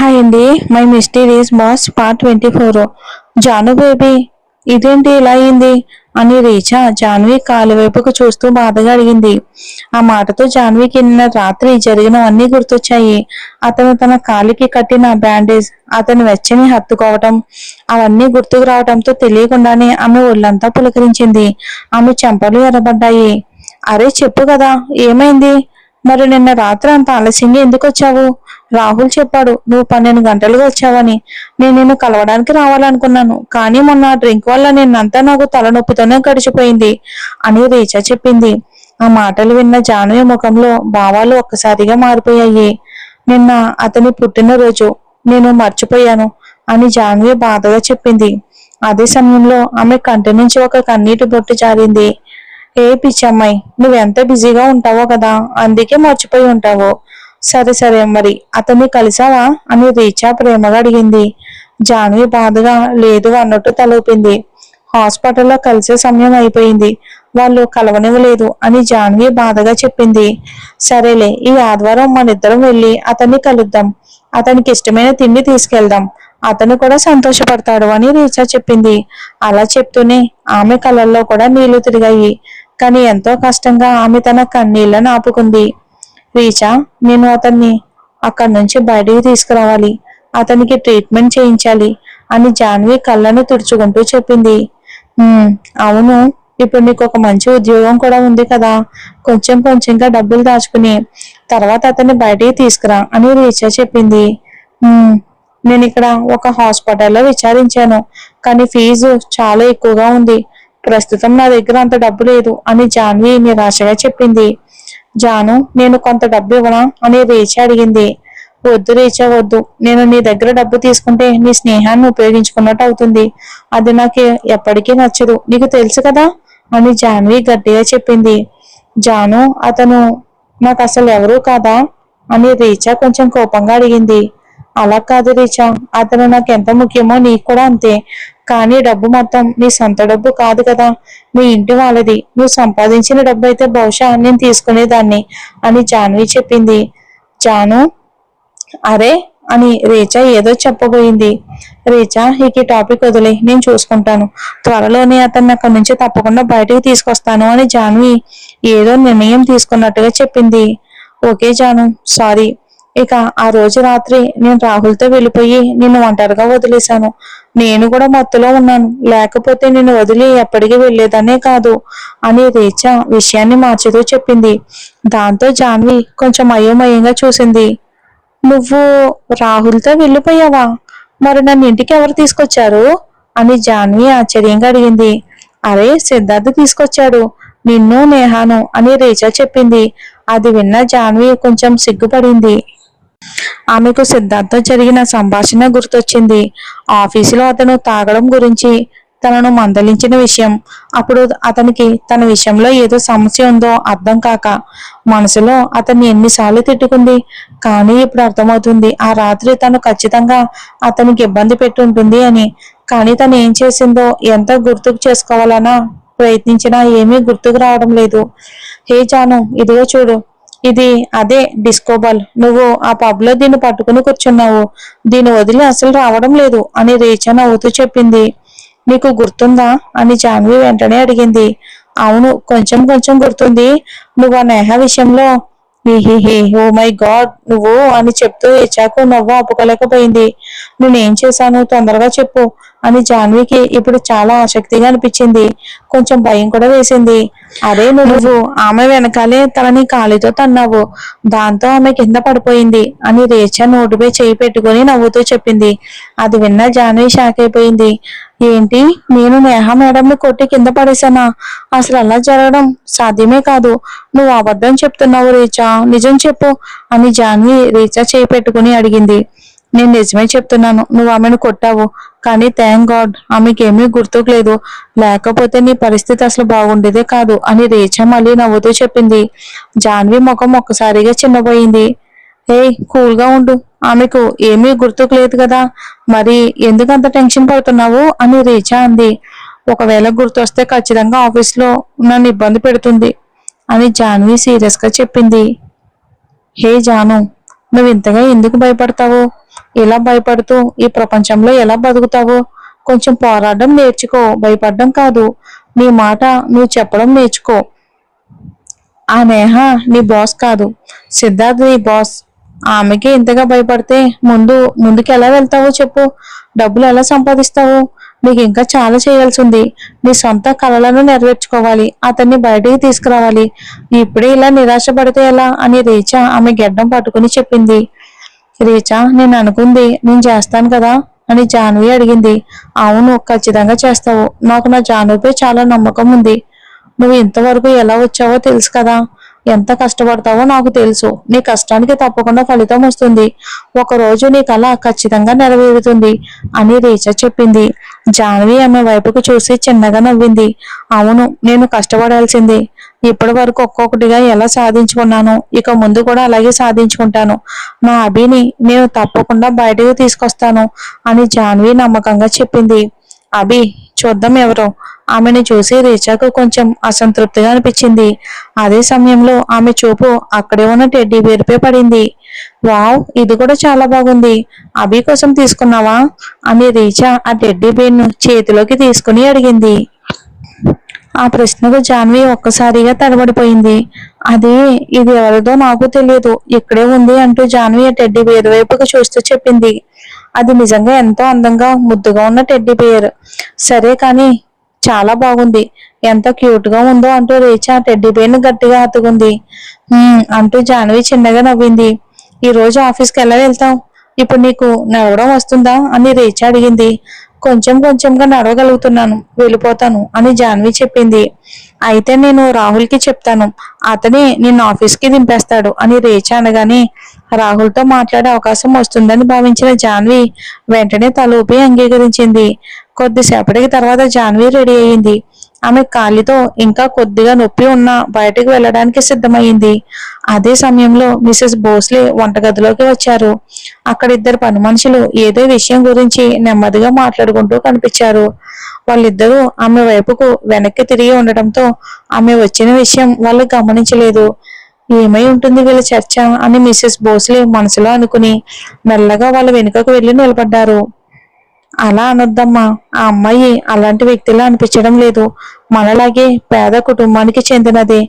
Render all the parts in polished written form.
Hi అండి. My mysterious boss part 24. Janu baby, ఇదేంటి ఇలా అయింది అని రీచా జాన్వి కాలు వైపుకు చూస్తూ బాధగా అడిగింది. ఆ మాటతో జాన్వికి నిన్న రాత్రి జరిగినవన్నీ గుర్తొచ్చాయి. అతను తన కాలికి కట్టిన బ్యాండేజ్, అతను వెచ్చని హత్తుకోవటం, అవన్నీ గుర్తుకు రావటంతో తెలియకుండానే ఆమె ఒళ్ళంతా పులకరించింది. ఆమె చెంపలు ఎర్రబడ్డాయి. అరే చెప్పు కదా, ఏమైంది? మరి నిన్న రాత్రి అంత ఆలస్యంగా ఎందుకు వచ్చావు? రాహుల్ చెప్పాడు నువ్వు 12 గంటలుగా వచ్చావని. నేను నిన్ను కలవడానికి రావాలనుకున్నాను, కానీ మొన్న డ్రింక్ వల్ల నిన్నంతా నాకు తలనొప్పితోనే గడిచిపోయింది అని రీచా చెప్పింది. ఆ మాటలు విన్న జానవి ముఖంలో భావాలు ఒక్కసారిగా మారిపోయాయి. నిన్న అతని పుట్టినరోజు, నేను మర్చిపోయాను అని జాన్వి బాధగా చెప్పింది. అదే సమయంలో ఆమె కంటి నుంచి ఒక కన్నీటి బొట్టు జారింది. ఏ పిచ్చమ్మాయి, నువ్వెంత బిజీగా ఉంటావో కదా, అందుకే మర్చిపోయి ఉంటావు. సరే సరే, మరి అతన్ని కలిసావా అని రీచా ప్రేమగా అడిగింది. జాన్వి బాధగా లేదు అన్నట్టు తలూపింది. హాస్పిటల్లో కలిసే సమయం అయిపోయింది, వాళ్ళు కలవనివ్వలేదు అని జాన్వి బాధగా చెప్పింది. సరేలే, ఈ ఆదివారం మనిద్దరం వెళ్ళి అతన్ని కలుద్దాం, అతనికి ఇష్టమైన తిండి తీసుకెళ్దాం, అతను కూడా సంతోషపడతాడు అని రీచా చెప్పింది. అలా చెప్తూనే ఆమె కళ్ళల్లో కూడా నీళ్లు తిరిగాయి. కానీ ఎంతో కష్టంగా ఆమె తన కన్నీళ్లను ఆపుకుంది. రీచా, నేను అతన్ని అక్కడి నుంచి బయటికి తీసుకురావాలి, అతనికి ట్రీట్మెంట్ చేయించాలి అని జాన్వి కళ్ళను తుడుచుకుంటూ చెప్పింది. అవును, ఇప్పుడు నీకు ఒక మంచి ఉద్యోగం కూడా ఉంది కదా, కొంచెం కొంచెంగా డబ్బులు దాచుకుని తర్వాత అతన్ని బయటికి తీసుకురా అని రీచా చెప్పింది. నేను ఇక్కడ ఒక హాస్పిటల్లో విచారించాను, కానీ ఫీజు చాలా ఎక్కువగా ఉంది, ప్రస్తుతం నా దగ్గర అంత డబ్బు లేదు అని జాన్వి నిరాశగా చెప్పింది. జాను, నేను కొంత డబ్బు ఇవ్వనా అని రీచా అడిగింది. వద్దు రీచా, వద్దు. నేను నీ దగ్గర డబ్బు తీసుకుంటే నీ స్నేహాన్ని ఉపయోగించుకున్నట్టు అవుతుంది, అది నాకు ఎప్పటికీ నచ్చదు, నీకు తెలుసు కదా అని జాన్వి గట్టిగా చెప్పింది. జాను, అతను నాకు అసలు ఎవరూ కాదా అని రీచా కొంచెం కోపంగా అడిగింది. అలా కాదు రీచా, అతను నాకు ఎంత ముఖ్యమో నీకు కూడా అంతే, కానీ డబ్బు మొత్తం నీ సొంత డబ్బు కాదు కదా, మీ ఇంటి వాళ్ళది, నువ్వు సంపాదించిన డబ్బు అయితే బహుశా నేను తీసుకునేదాన్ని అని జాన్వి చెప్పింది. జాను, అరే అని రీచా ఏదో చెప్పబోయింది. రీచా, ఈ టాపిక్ వదిలే, నేను చూసుకుంటాను, త్వరలోనే అతన్ని అక్కడి నుంచి తప్పకుండా బయటకు తీసుకొస్తాను అని జాన్వి ఏదో నిర్ణయం తీసుకున్నట్టుగా చెప్పింది. Okay Janu, sorry. ఇక ఆ రోజు రాత్రి నేను రాహుల్తో వెళ్ళిపోయి నిన్ను ఒంటరిగా వదిలేశాను. నేను కూడా మత్తులో ఉన్నాను, లేకపోతే నిన్ను వదిలి ఎప్పటికీ వెళ్ళేదనే కాదు అని రీచా విషయాన్ని మార్చుతూ చెప్పింది. దాంతో జాన్వి కొంచెం అయోమయంగా చూసింది. నువ్వు రాహుల్తో వెళ్ళిపోయావా? మరి నన్ను ఇంటికి ఎవరు తీసుకొచ్చారు అని జాన్వి ఆశ్చర్యంగా అడిగింది. అరే, సిద్ధార్థ్ తీసుకొచ్చాడు, నిన్ను నేహాను అని రీచా చెప్పింది. అది విన్న జాన్వి కొంచెం సిగ్గుపడింది. ఆమెకు సిద్ధార్థ జరిగిన సంభాషణ గుర్తొచ్చింది. ఆఫీసులో అతను తాగడం గురించి తనను మందలించిన విషయం. అప్పుడు అతనికి తన విషయంలో ఏదో సమస్య ఉందో అర్థం కాక మనసులో అతన్ని ఎన్నిసార్లు తిట్టుకుంది. కానీ ఇప్పుడు అర్థమవుతుంది, ఆ రాత్రి తను ఖచ్చితంగా అతనికి ఇబ్బంది పెట్టి ఉంటుంది అని. కానీ తను ఏం చేసిందో ఎంత గుర్తుకు చేసుకోవాలన్నా ప్రయత్నించినా ఏమీ గుర్తుకు రావడం లేదు. హే జాను, ఇదిగో చూడు, ఇది అదే డిస్కో బాల్, నువ్వు ఆ పబ్ లో దీన్ని పట్టుకుని కూర్చున్నావు, దీన్ని వదిలి అసలు రావడం లేదు అని రీచా నవ్వుతూ చెప్పింది. నీకు గుర్తుందా అని జాన్వి వెంటనే అడిగింది. అవును, కొంచెం కొంచెం గుర్తుంది. నువ్వు ఆ నేహ విషయంలో హే ఓ మై గాడ్ నువ్వు అని చెప్తూ రీచాకు నవ్వు ఆపుకోలేకపోయింది. నేనేం చేశాను, తొందరగా చెప్పు అని జాన్వికి ఇప్పుడు చాలా ఆసక్తిగా అనిపించింది. కొంచెం భయం కూడా వేసింది. అదే, నువ్వు ఆమె వెనకాలే తనని కాలితో తన్నావు, దాంతో ఆమె కింద పడిపోయింది అని రీచా నోటిపై చేయి పెట్టుకుని నవ్వుతూ చెప్పింది. అది విన్న జాన్వి షాక్ అయిపోయింది. ఏంటి, నేను నేహ మేడంని కొట్టి కింద పడేశానా? అసలు అలా జరగడం సాధ్యమే కాదు, నువ్వు అబద్ధం చెప్తున్నావు రీచా, నిజం చెప్పు అని జాన్వి రీచా చేయి పెట్టుకుని అడిగింది. నేను నిజమే చెప్తున్నాను, నువ్వు ఆమెను కొట్టావు, కానీ థ్యాంక్ గాడ్ ఆమెకేమీ గుర్తుకులేదు, లేకపోతే నీ పరిస్థితి అసలు బాగుండేదే కాదు అని రీచా మళ్ళీ నవ్వుతూ చెప్పింది. జాన్వి ముఖం ఒక్కసారిగా చిన్నపోయింది. కూల్ గా ఉండు, ఆమెకు ఏమీ గుర్తుకు లేదు కదా, మరి ఎందుకంత టెన్షన్ పడుతున్నావు అని రీచా అంది. ఒకవేళ గుర్తొస్తే ఖచ్చితంగా ఆఫీస్లో నన్ను ఇబ్బంది పెడుతుంది అని జాన్వి సీరియస్ గా చెప్పింది. హే జాను, నువ్వు ఇంతగా ఎందుకు భయపడతావు? ఇలా భయపడుతూ ఈ ప్రపంచంలో ఎలా బతుకుతావు? కొంచెం పోరాడడం నేర్చుకో, భయపడడం కాదు. నీ మాట నువ్వు చెప్పడం నేర్చుకో. ఆ నేహ నీ బాస్ కాదు, సిద్ధార్థ్ నీ బాస్. ఆమెకి ఇంతగా భయపడితే ముందుకు ఎలా వెళ్తావో చెప్పు. డబ్బులు ఎలా సంపాదిస్తావు? నీకు ఇంకా చాలా చేయాల్సి ఉంది. నీ సొంత కలలను నెరవేర్చుకోవాలి, అతన్ని బయటికి తీసుకురావాలి. ఇప్పుడే ఇలా నిరాశ పడితే ఎలా అని రీచా ఆమె గెడ్డం పట్టుకుని చెప్పింది. రీచా, నేను అనుకుంది నేను చేస్తాను కదా అని జాహ్నవి అడిగింది. అవును, ఖచ్చితంగా చేస్తావు. నాకు నా జాహ్నవిపై చాలా నమ్మకం ఉంది. నువ్వు ఇంతవరకు ఎలా వచ్చావో తెలుసు కదా. ఎంత కష్టపడతావో నాకు తెలుసు. నీ కష్టానికి తప్పకుండా ఫలితం వస్తుంది. ఒకరోజు నీ కళ ఖచ్చితంగా నెరవేరుతుంది అని రీచా చెప్పింది. జాహ్నవి ఆమె వైపుకు చూసి చిన్నగా నవ్వింది. అవును, నేను కష్టపడాల్సిందే. ఇప్పటి వరకు ఒక్కొక్కటిగా ఎలా సాధించుకున్నాను, ఇక ముందు కూడా అలాగే సాధించుకుంటాను. నా అభిని నేను తప్పకుండా బయటకు తీసుకొస్తాను అని జాహ్నవి నమ్మకంగా చెప్పింది. అభి చూద్దాం ఎవరో. ఆమెను చూసి రీచాకు కొంచెం అసంతృప్తిగా అనిపించింది. అదే సమయంలో ఆమె చూపు అక్కడే ఉన్న టెడ్డీ బేరుపై పడింది. వావ్, ఇది కూడా చాలా బాగుంది. అభి కోసం తీసుకున్నావా అని రీచా ఆ టెడ్డీ బేర్ను చేతిలోకి తీసుకుని అడిగింది. ఆ ప్రశ్నకు జాన్వి ఒక్కసారిగా తడబడిపోయింది. ఇది ఎవరిదో నాకు తెలియదు, ఇక్కడే ఉంది అంటూ జాన్వి ఆ టెడ్డీ బేర్ వైపుకు చూస్తూ చెప్పింది. అది నిజంగా ఎంతో అందంగా ముద్దుగా ఉన్న టెడ్డీ బేర్. సరే కానీ చాలా బాగుంది, ఎంత క్యూట్ గా ఉందో అంటూ రీచా టెడ్డీ బేర్ ను గట్టిగా హత్తుకుంది. అంటూ జాన్వి చిన్నగా నవ్వింది. ఈ రోజు ఆఫీస్కి ఎలా వెళ్తావు? ఇప్పుడు నీకు నడవడం వస్తుందా అని రీచా అడిగింది. కొంచెం కొంచెంగా నడవగలుగుతున్నాను, వెళ్ళిపోతాను అని జాన్వి చెప్పింది. అయితే నేను రాహుల్కి చెప్తాను, అతనే నిన్ను ఆఫీస్కి దింపేస్తాడు అని రేచా అనగానే రాహుల్తో మాట్లాడే అవకాశం వస్తుందని భావించిన జాన్వి వెంటనే తలూపి అంగీకరించింది. కొద్దిసేపటికి తర్వాత జాన్వి రెడీ అయ్యింది. ఆమె కాలితో ఇంకా కొద్దిగా నొప్పి ఉన్నా బయటకు వెళ్ళడానికి సిద్ధమయ్యింది. అదే సమయంలో మిసెస్ భోస్లే వంటగదిలోకి వచ్చారు. అక్కడ ఇద్దరు పని మనుషులు ఏదో విషయం గురించి నెమ్మదిగా మాట్లాడుకుంటూ కనిపించారు. వాళ్ళిద్దరూ ఆమె వైపుకు వెనక్కి తిరిగి ఉండటంతో ఆమె వచ్చిన విషయం వాళ్ళు గమనించలేదు. ఏమై ఉంటుంది వీళ్ళ చర్చ అని మిసెస్ భోస్లే మనసులో అనుకుని మెల్లగా వాళ్ళ వెనుకకు వెళ్లి నిలబడ్డారు. అలా అనొద్దమ్మా, ఆ అమ్మాయి అలాంటి వ్యక్తిలా అనిపించడం లేదు. మనలాగే పేద కుటుంబానికి చెందినదే.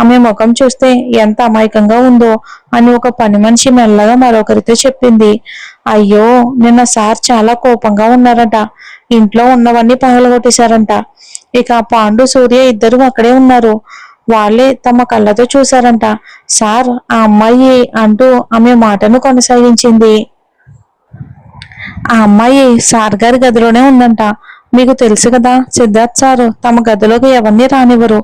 ఆమె ముఖం చూస్తే ఎంత అమాయకంగా ఉందో అని ఒక పని మనిషి మెల్లగా మరొకరితో చెప్పింది. అయ్యో, నిన్న సార్ చాలా కోపంగా ఉన్నారట. ఇంట్లో ఉన్నవన్నీ పగలగొట్టేశారంట. ఇక పాండు, సూర్య ఇద్దరు అక్కడే ఉన్నారు. వాళ్ళే తమ కళ్ళతో చూశారంట. సార్, ఆ అమ్మాయి అంటూ ఆమె మాటను కొనసాగించింది. ఆ అమ్మాయి సార్ గారి గదిలోనే ఉందంట. మీకు తెలుసు కదా, సిద్ధార్థ్ సారు తమ గదిలోకి ఎవరిని రానివ్వరు.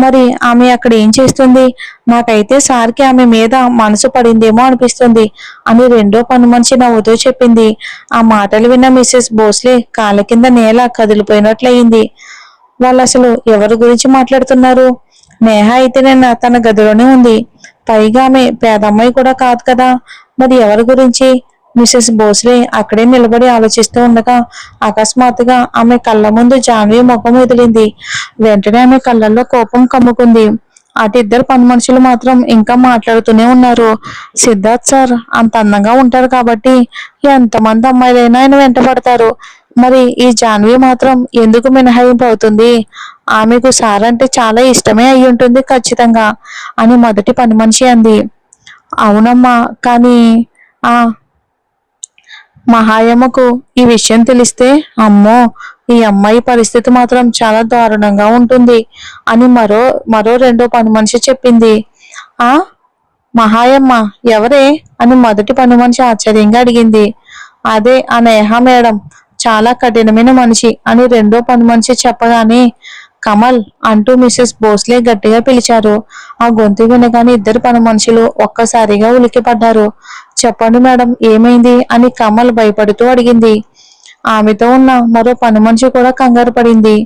మరి ఆమె అక్కడ ఏం చేస్తుంది? నాకైతే సార్కి ఆమె మీద మనసు పడిందేమో అనిపిస్తుంది అని రెండో పని మనిషి నవ్వుతూ చెప్పింది. ఆ మాటలు విన్న మిసెస్ భోస్లే కాళ్ళ కింద నేల కదిలిపోయినట్లయింది. వాళ్ళు అసలు ఎవరి గురించి మాట్లాడుతున్నారు? నేహ అయితే నిన్న తన గదిలోనే ఉంది. పైగా ఆమె పేదమ్మాయి కూడా కాదు కదా. మరి ఎవరి గురించి? మిసెస్ భోస్లే అక్కడే నిలబడి ఆలోచిస్తూ ఉండగా అకస్మాత్తుగా ఆమె కళ్ళ ముందు జాన్వి ముఖం వదిలింది. వెంటనే ఆమె కళ్ళల్లో కోపం కమ్ముకుంది. అటు ఇద్దరు పని మనుషులు మాత్రం ఇంకా మాట్లాడుతూనే ఉన్నారు. సిద్ధార్థ్ సార్ అంత అందంగా ఉంటారు కాబట్టి ఎంతమంది అమ్మాయిలైనా ఆయన వెంట పడతారు. మరి ఈ జాన్వి మాత్రం ఎందుకు మినహాయింపు అవుతుంది? ఆమెకు సార్ అంటే చాలా ఇష్టమే అయి ఉంటుంది ఖచ్చితంగా అని మొదటి పని మనిషి అంది. అవునమ్మా, కానీ ఆ మహాయమ్మకు ఈ విషయం తెలిస్తే అమ్మో, ఈ అమ్మాయి పరిస్థితి మాత్రం చాలా దారుణంగా ఉంటుంది అని మరో రెండో పని మనిషి చెప్పింది. ఆ మహాయమ్మ ఎవరే అని మొదటి పని మనిషి ఆశ్చర్యంగా అడిగింది. అదే ఆ నేహ మేడం, చాలా కఠినమైన మనిషి అని రెండో పని మనిషి చెప్పగానే కమల్ అంటూ మిసెస్ భోస్లే గట్టిగా పిలిచారు. ఆ గొంతు వినగానే ఇద్దరు పని మనుషులు ఒక్కసారిగా ఉలిక్కిపడ్డారు. చెప్పండి మేడం, ఏమైంది అని కమల్ భయపడుతూ అడిగింది. ఆమెతో ఉన్న మరో పని మనిషి కూడా కంగారు పడింది.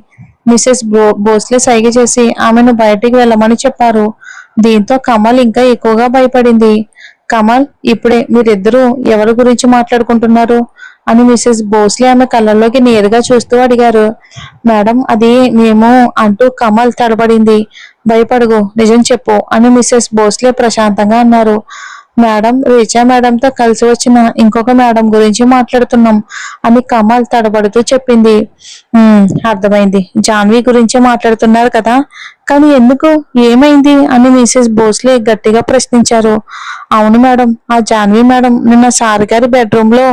మిసెస్ భోస్లే సైగ చేసి ఆమెను బయటికి వెళ్ళమని చెప్పారు. దీంతో కమల్ ఇంకా ఎక్కువగా భయపడింది. కమల్, ఇప్పుడే మీరిద్దరూ ఎవరి గురించి మాట్లాడుకుంటున్నారు అని మిసెస్ భోస్లే ఆమె కళ్ళల్లోకి నేరుగా చూస్తూ అడిగారు. మేడం, అది మేము అంటూ కమల్ తడబడింది. భయపడగు, నిజం చెప్పు అని మిసెస్ భోస్లే ప్రశాంతంగా అన్నారు. మేడం రీచా మేడంతో కలిసి వచ్చిన ఇంకొక మేడం గురించి మాట్లాడుతున్నాం అని కమల్ తడబడుతూ చెప్పింది. అర్థమైంది, జాన్వి గురించి మాట్లాడుతున్నారు కదా, కానీ ఎందుకు, ఏమైంది అని మిసెస్ భోస్లే గట్టిగా ప్రశ్నించారు. అవును మేడం, ఆ జాన్వి మేడం నిన్న సార్ గారి బెడ్రూమ్ లో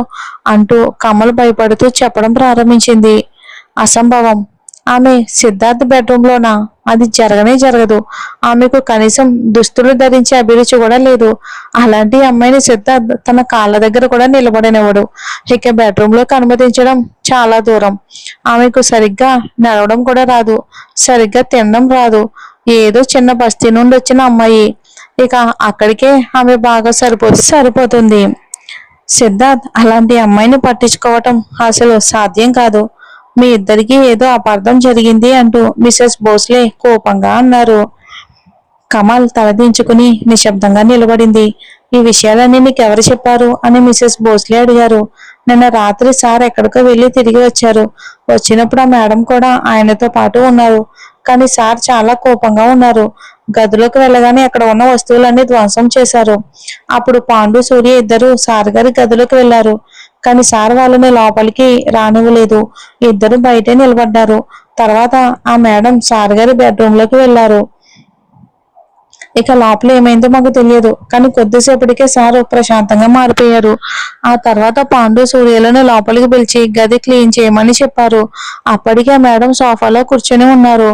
అంటూ కమల్ భయపడుతూ చెప్పడం ప్రారంభించింది. అసంభవం, ఆమె సిద్ధార్థ్ బెడ్రూమ్ లోనా? అది జరగనే జరగదు. ఆమెకు కనీసం దుస్తులు ధరించే అభిరుచి కూడా లేదు. అలాంటి అమ్మాయిని సిద్ధార్థ్ తన కాళ్ళ దగ్గర కూడా నిలబడనివ్వడు. ఇక బెడ్రూమ్ లోకి అనుమతించడం చాలా దూరం. ఆమెకు సరిగ్గా నడవడం కూడా రాదు, సరిగ్గా తినడం రాదు. ఏదో చిన్న బస్తీ నుండి వచ్చిన అమ్మాయి. ఇక అక్కడికే ఆమె బాగా సరిపోతుంది. సిద్ధార్థ్ అలాంటి అమ్మాయిని పట్టించుకోవటం అసలు సాధ్యం కాదు. మీ ఇద్దరికీ ఏదో అపార్థం జరిగింది అంటూ మిసెస్ భోస్లే కోపంగా అన్నారు. కమల్ తలదించుకుని నిశ్శబ్దంగా నిలబడింది. ఈ విషయాలన్నీ నీకెవరు చెప్పారు అని మిసెస్ భోస్లే అడిగారు. నిన్న రాత్రి సార్ ఎక్కడికో వెళ్ళి తిరిగి వచ్చారు. వచ్చినప్పుడు ఆ మేడం కూడా ఆయనతో పాటు ఉన్నారు. కానీ సార్ చాలా కోపంగా ఉన్నారు. గదిలోకి వెళ్ళగానే అక్కడ ఉన్న వస్తువులన్నీ ధ్వంసం చేశారు. అప్పుడు పాండు, సూర్య ఇద్దరు సార్ గారి గదిలోకి వెళ్లారు. కానీ సార్ వాళ్ళని లోపలికి రానివ్వలేదు. ఇద్దరు బయటే నిలబడ్డారు. తర్వాత ఆ మేడం సార్ గారి బెడ్రూమ్ లోకి వెళ్లారు. ఇక లోపల ఏమైందో మాకు తెలియదు, కానీ కొద్దిసేపటికే సారు ప్రశాంతంగా మారిపోయారు. ఆ తర్వాత పాండు, సూర్యలను లోపలికి పిలిచి గది క్లీన్ చేయమని చెప్పారు. అప్పటికే మేడం సోఫాలో కూర్చొని ఉన్నారు.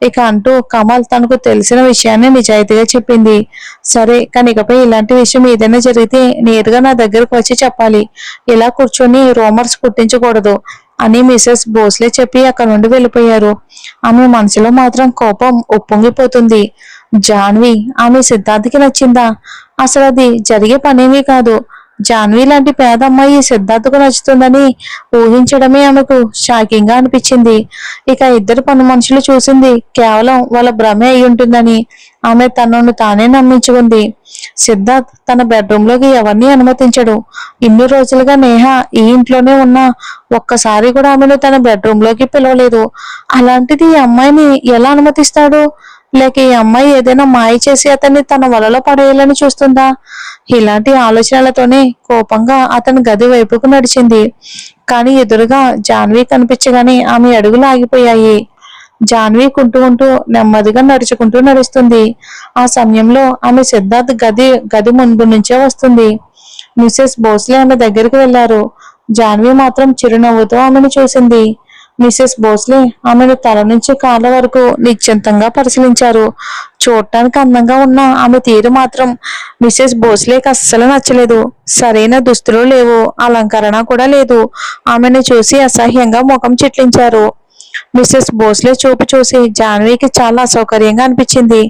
ఇక అంటూ కమల్ తనకు తెలిసిన విషయాన్ని నిజాయితీగా చెప్పింది. సరే, కానీ ఇకపై ఇలాంటి విషయం ఏదైనా జరిగితే నేరుగా నా దగ్గరకు వచ్చి చెప్పాలి. ఇలా కూర్చొని రూమర్స్ పుట్టించకూడదు అని మిసెస్ భోస్లే చెప్పి అక్కడ నుండి వెళ్ళిపోయారు. ఆమె మనసులో మాత్రం కోపం ఉప్పొంగిపోతుంది. జాన్వి, ఆమె సిద్ధార్థకి నచ్చిందా? అసలు అది జరిగే పనేమీ కాదు. జాన్వి లాంటి పేద అమ్మాయి సిద్ధార్థకు నచ్చుతుందని ఊహించడమే ఆమెకు షాకింగ్ గా అనిపించింది. ఇక ఇద్దరు పని మనుషులు చూసింది కేవలం వాళ్ళ భ్రమే అయి ఉంటుందని ఆమె తనను తానే నమ్మించుకుంది. సిద్ధార్థ్ తన బెడ్రూమ్ లోకి ఎవరిని అనుమతించడు. ఇన్ని రోజులుగా నేహ ఈ ఇంట్లోనే ఉన్నా ఒక్కసారి కూడా ఆమెను తన బెడ్రూమ్ లోకి పిలవలేదు. అలాంటిది ఈ అమ్మాయిని ఎలా అనుమతిస్తాడు? లేక ఈ అమ్మాయి ఏదైనా మాయ చేసి అతన్ని తన వలలో పడేయాలని చూస్తుందా? ఇలాంటి ఆలోచనలతోనే కోపంగా అతని గది వైపుకు నడిచింది. కానీ ఎదురుగా జాన్వి కనిపించగానే ఆమె అడుగులు ఆగిపోయాయి. జాన్వి కుంటూ నెమ్మదిగా నడుస్తుంది. ఆ సమయంలో ఆమె సిద్ధార్థ్ గది ముందు నుంచే వస్తుంది. మిసెస్ భోస్లే ఆమె దగ్గరికి వెళ్లారు. జాన్వి మాత్రం చిరునవ్వుతో ఆమెను చూసింది. మిసెస్ భోస్లే ఆమెను తల నుంచి కాళ్ళ వరకు నిశ్చింతంగా పరిశీలించారు. చూడటానికి అందంగా ఉన్న ఆమె తీరు మాత్రం మిసెస్ భోస్లేకి అస్సలు నచ్చలేదు. సరైన దుస్తులు లేవు, అలంకరణ కూడా లేదు. ఆమెను చూసి అసహ్యంగా ముఖం చిట్లించారు. మిసెస్ భోస్లే చూపు చూసి జాన్వికి చాలా అసౌకర్యంగా అనిపించింది.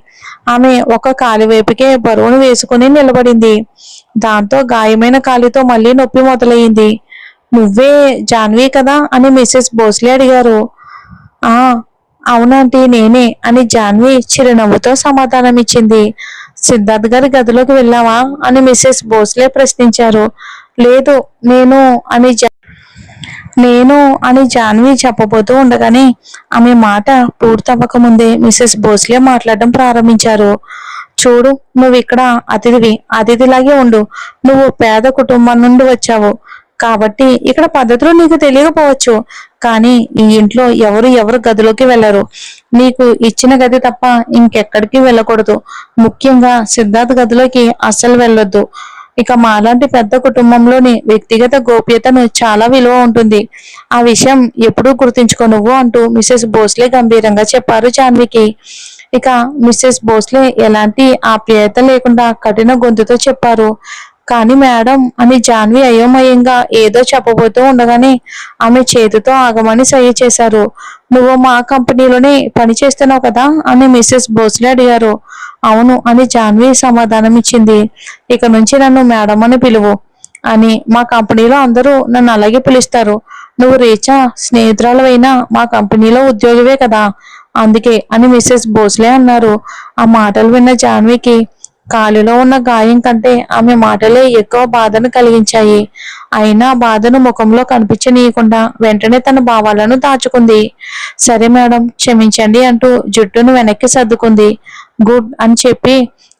ఆమె ఒక కాలి వైపుకే బరువును వేసుకుని నిలబడింది. దాంతో గాయమైన కాలితో మళ్ళీ నొప్పి మొదలయ్యింది. నువ్వే జాన్వి కదా అని మిసెస్ భోస్లే అడిగారు. ఆ అవునంటీ, నేనే అని జాన్వి చిరునవ్వుతో సమాధానం ఇచ్చింది. సిద్ధార్థ్ గారి గదిలోకి వెళ్ళావా అని మిసెస్ భోస్లే ప్రశ్నించారు. లేదు, నేను అని జాన్వి చెప్పబోతూ ఉండగానే ఆమె మాట పూర్తవ్వక ముందే మిసెస్ భోస్లే మాట్లాడడం ప్రారంభించారు. చూడు, నువ్వు ఇక్కడ అతిథిలాగే ఉండు. నువ్వు పేద కుటుంబం నుండి వచ్చావు కాబట్టి ఇక్కడ పద్ధతులు నీకు తెలియకపోవచ్చు. కానీ ఈ ఇంట్లో ఎవరు గదిలోకి వెళ్ళరు. నీకు ఇచ్చిన గది తప్ప ఇంకెక్కడికి వెళ్ళకూడదు. ముఖ్యంగా సిద్ధార్థ్ గదిలోకి అస్సలు వెళ్ళొద్దు. ఇక మాలాంటి పెద్ద కుటుంబంలోని వ్యక్తిగత గోప్యతను చాలా విలువ ఉంటుంది. ఆ విషయం ఎప్పుడూ గుర్తుంచుకో నువ్వు అంటూ మిసెస్ భోస్లే గంభీరంగా చెప్పారు జాన్వికి. ఇక మిసెస్ భోస్లే ఎలాంటి ఆప్యాయత లేకుండా కఠిన గొంతుతో చెప్పారు. కానీ మేడం అని జాన్వి అయోమయంగా ఏదో చెప్పబోతూ ఉండగానే ఆమె చేతితో ఆగమని సహి చేశారు. నువ్వు మా కంపెనీలోనే పని చేస్తున్నావు కదా అని మిసెస్ భోస్లే అడిగారు. అవును అని జాన్వి సమాధానం ఇచ్చింది. ఇక నుంచి నన్ను మేడం అని పిలువు అని మా కంపెనీలో అందరూ నన్ను అలాగే పిలుస్తారు. నువ్వు రీచా స్నేహితురాలవైనా మా కంపెనీలో ఉద్యోగివే కదా, అందుకే అని మిసెస్ భోస్లే అన్నారు. ఆ మాటలు విన్న జాన్వికి కాలిలో ఉన్న గాయం కంటే ఆమె మాటలే ఎక్కువ బాధను కలిగించాయి. అయినా బాధను ముఖంలో కనిపించనీయకుండా వెంటనే తన భావాలను దాచుకుంది. సరే మేడం, క్షమించండి అంటూ జుట్టును వెనక్కి సర్దుకుంది. గుడ్ అని చెప్పి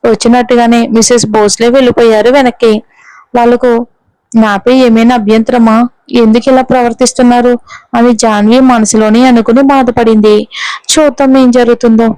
వచ్చినట్టుగానే మిసెస్ భోస్లే వెళ్ళిపోయారు వెనక్కి. వాళ్ళకు నాపై ఏమైనా అభ్యంతరమా? ఎందుకు ఇలా ప్రవర్తిస్తున్నారు అని జాన్వి మనసులోనే అనుకుని బాధపడింది. చూద్దాం ఏం జరుగుతుందో.